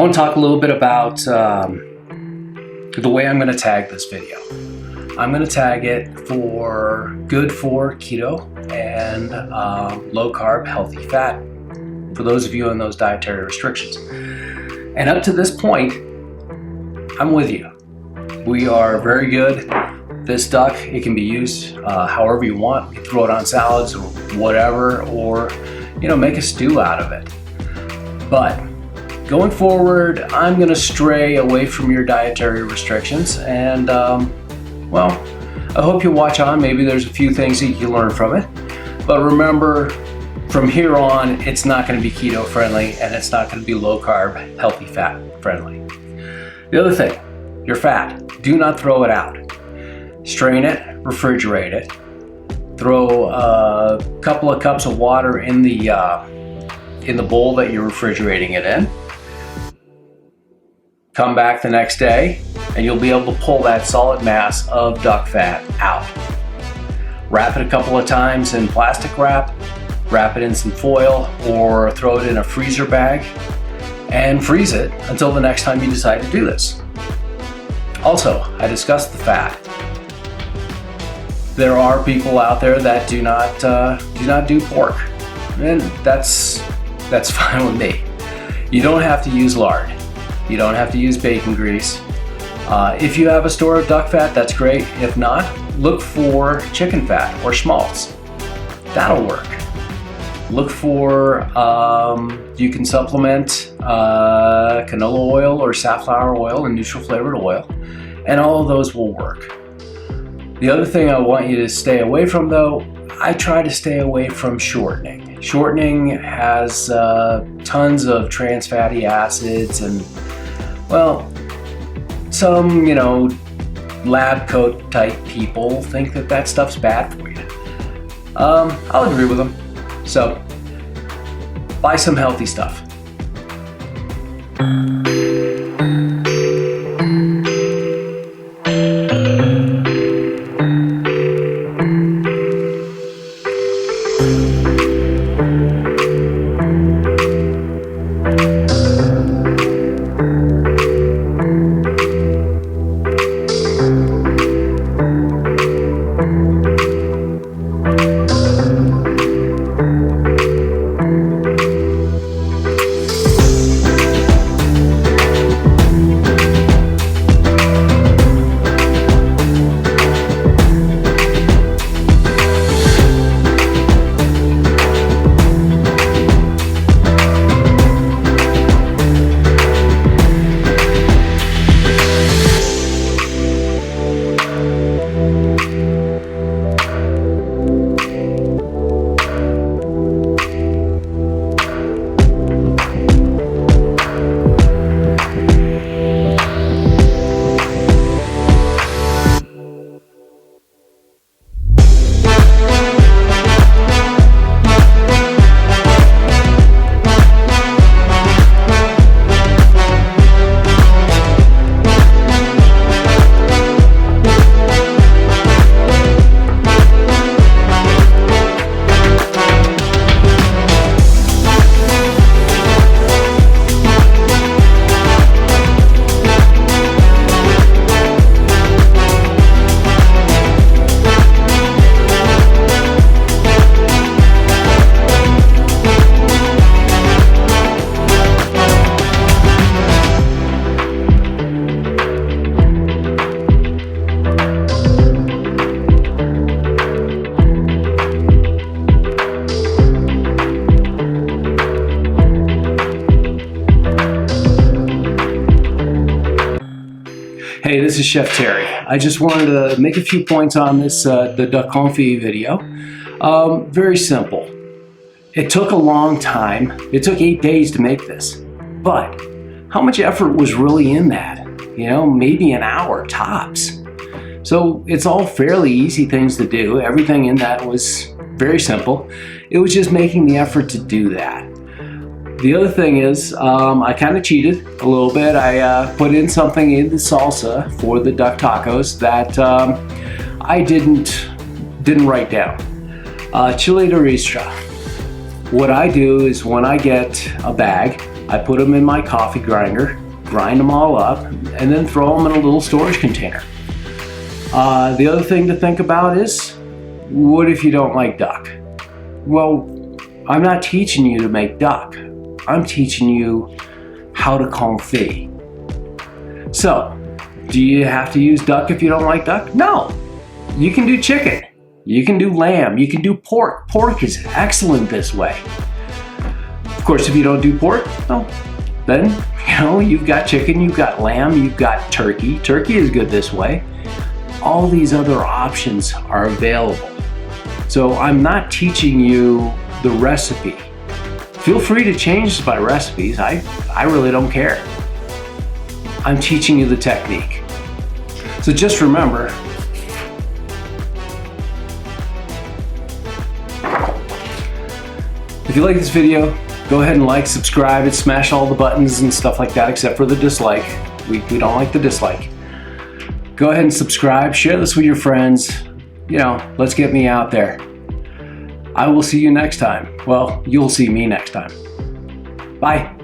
want to talk a little bit about the way I'm going to tag this video. I'm going to tag it for good for keto and low carb, healthy fat for those of you on those dietary restrictions. And up to this point, I'm with you. We are very good. This duck, it can be used however you want. You throw it on salads or whatever, or make a stew out of it. But going forward, I'm going to stray away from your dietary restrictions, and well, I hope you watch on. Maybe there's a few things that you can learn from it. But remember, from here on, it's not going to be keto friendly, and it's not going to be low carb, healthy fat friendly. The other thing, your fat, do not throw it out. Strain it, refrigerate it. Throw a couple of cups of water in the bowl that you're refrigerating it in. Come back the next day, and you'll be able to pull that solid mass of duck fat out. Wrap it a couple of times in plastic wrap, wrap it in some foil, or throw it in a freezer bag and freeze it until the next time you decide to do this. Also, I discussed the fat. There are people out there that do not do pork, and that's fine with me. You don't have to use lard. You don't have to use bacon grease. If you have a store of duck fat, that's great. If not, look for chicken fat or schmaltz. That'll work. Look for, you can supplement canola oil or safflower oil and neutral flavored oil, and all of those will work. The other thing I want you to stay away from, though, I try to stay away from shortening. Shortening has tons of trans fatty acids, and well, some lab coat type people think that stuff's bad for you. I'll agree with them. So buy some healthy stuff. Hey, this is Chef Terry. I just wanted to make a few points on this, the Duck Confit video. Very simple. It took a long time. It took 8 days to make this. But how much effort was really in that? Maybe an hour tops. So it's all fairly easy things to do. Everything in that was very simple. It was just making the effort to do that. The other thing is, I kind of cheated a little bit. I put in something in the salsa for the duck tacos that I didn't write down. Chile de ristra. What I do is when I get a bag, I put them in my coffee grinder, grind them all up, and then throw them in a little storage container. The other thing to think about is, what if you don't like duck? Well, I'm not teaching you to make duck. I'm teaching you how to confit. So, do you have to use duck if you don't like duck? No. You can do chicken. You can do lamb. You can do pork. Pork is excellent this way. Of course, if you don't do pork, well, then, you've got chicken, you've got lamb, you've got turkey. Turkey is good this way. All these other options are available. So I'm not teaching you the recipe. Feel free to change my recipes. I really don't care. I'm teaching you the technique. So just remember, if you like this video, go ahead and like, subscribe, and smash all the buttons and stuff like that, except for the dislike. We don't like the dislike. Go ahead and subscribe, share this with your friends. Let's get me out there. I will see you next time. Well, you'll see me next time. Bye.